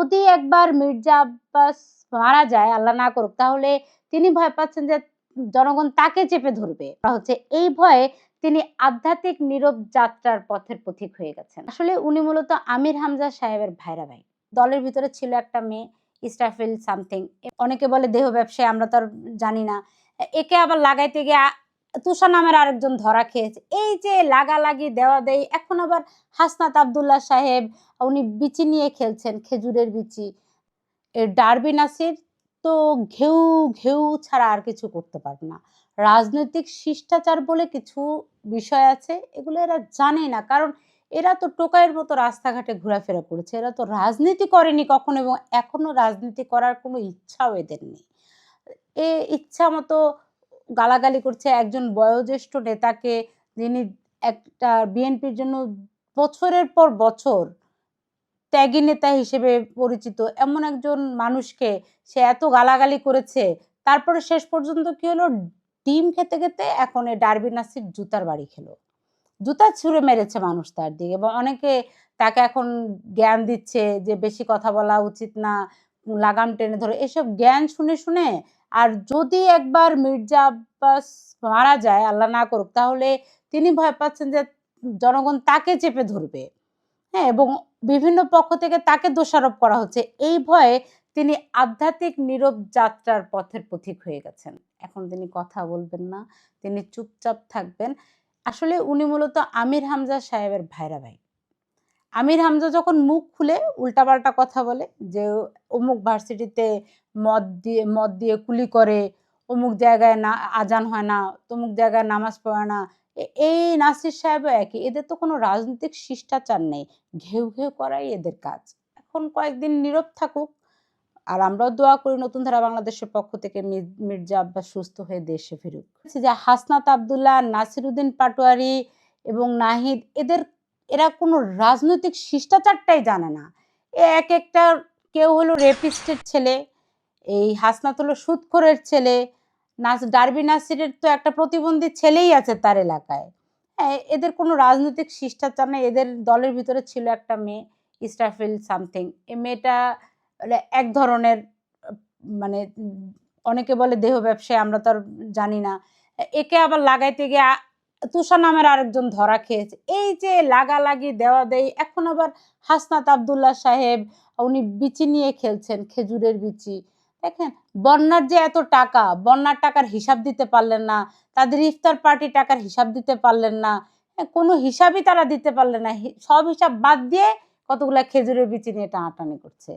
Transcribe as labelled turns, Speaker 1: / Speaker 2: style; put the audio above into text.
Speaker 1: যদি একবার মির্জা আব্বাস মারা যায়, আল্লাহ না করুক, তাহলে তিনি ভয় পাচ্ছেন যে জনগণ তাকে চেপে ধরবে। এই ভয়ে তিনি আধ্যাত্মিক নীরব যাত্রার পথের পথিক হয়ে গেছেন। আসলে উনি মূলত আমির হামজা সাহেবের ভাইরা ভাই। দলের ভিতরে ছিল একটা মেয়ে, ইসরাফিল সামথিং। অনেকে বলে দেহ ব্যবসায়ী, আমরা তো আর জানি না। একে আবার লাগাইতে গিয়ে তুষা নামের আরেকজন ধরা খেয়েছে। এই যে লাগালাগি দেওয়া দেই, এখন আবার হাসনাত আব্দুল্লাহ সাহেব উনি বিচি নিয়ে খেলছেন, খেজুরের বিচি। ডারবি নাসির তো ঘেউ ঘেউ ছাড়া আর কিছু করতে পারবে না। রাজনৈতিক শিষ্টাচার বলে কিছু বিষয় আছে, এগুলো এরা জানে না। কারণ এরা তো টোকাইয়ের মতো রাস্তাঘাটে ঘোরাফেরা করেছে, এরা তো রাজনীতি করেনি কখনো, এবং এখনো রাজনীতি করার কোনো ইচ্ছাও এদের নেই। ইচ্ছা মতো গালাগালি করছে একজন বয়োজ্যেষ্ঠ নেতাকে, যিনি একটা বিএনপির জন্য বছরের পর বছর ত্যাগী নেতা হিসেবে পরিচিত এমন একজন মানুষকে সে এত গালাগালি করেছে। তারপরে শেষ পর্যন্ত কি হলো, ডিম খেতে খেতে এখন এই ডারবি নাসির জুতার বাড়ি খেলো, জুতা ছুঁড়ে মেরেছে মানুষ তার দিকে, এবং অনেকে তাকে এখন জ্ঞান দিচ্ছে যে বেশি কথা বলা উচিত না, লাগাম টেনে ধরে, এসব জ্ঞান শুনে শুনে। আর যদি একবার মির্জা আব্বাস মারা যায়, আল্লাহ না করুক, তাহলে তিনি ভয় পাচ্ছেন যে জনগণ তাকে চেপে ধরবে। হ্যাঁ, এবং বিভিন্ন পক্ষ থেকে তাকে দোষারোপ করা হচ্ছে। এই ভয়ে তিনি আধ্যাত্মিক নীরব যাত্রার পথের পথিক হয়ে গেছেন। এখন তিনি কথা বলবেন না, তিনি চুপচাপ থাকবেন। আসলে উনি মূলত আমির হামজা সাহেবের ভাইরা ভাই। আমির হামজা যখন মুখ খুলে উল্টাপাল্টা কথা বলে যে অমুক ভার্সিটিতে মদ দিয়ে কুলি করে, অমুক জায়গায় না আজান হয় না, তমুক জায়গায় নামাজ পড়ে না, এই নাসির সাহেবও একই। এদের তো কোনো রাজনৈতিক শিষ্টাচার নেই, ঘেউ ঘেউ করাই এদের কাজ। এখন কয়েকদিন নীরব থাকুক, আর আমরাও দোয়া করি নতুন ধারা বাংলাদেশের পক্ষ থেকে মির্জা আব্বাস সুস্থ হয়ে দেশে ফিরুক। যে হাসনাত আব্দুল্লাহ, নাসিরউদ্দিন পাটোয়ারি এবং নাহিদ, এরা কোনো রাজনৈতিক শিষ্টাচারটাই জানে না। এক একটা, কেউ হলো রেপিস্টের ছেলে, এই হাসনাত হলো সুদখোরের ছেলে, ডারবি নাসিরের তো একটা প্রতিবন্ধী ছেলেই আছে তার এলাকায়। হ্যাঁ, এদের কোনো রাজনৈতিক শিষ্টাচার নেই। এদের দলের ভিতরে ছিল একটা মেয়ে, ইসরাফিল সামথিং। এই মেয়েটা এক ধরনের, মানে অনেকে বলে দেহ ব্যবসায়ী, আমরা তো আর জানি না। একে আবার লাগাইতে গিয়ে তুষা নামের আরেকজন ধরা খেয়েছে। এই যে লাগালাগি দেওয়া দেই, এখন আবার হাসনাত আব্দুল্লাহ সাহেব উনি বিচি নিয়ে খেলছেন, খেজুরের বিচি। দেখেন, বন্যার যে এত টাকা, বন্যার টাকার হিসাব দিতে পারলেন না, তাদের ইফতার পার্টি টাকার হিসাব দিতে পারলেন না, কোনো হিসাবই তারা দিতে পারলেন না। সব হিসাব বাদ দিয়ে কতগুলা খেজুরের বিচি নিয়ে টানাটানি করছে।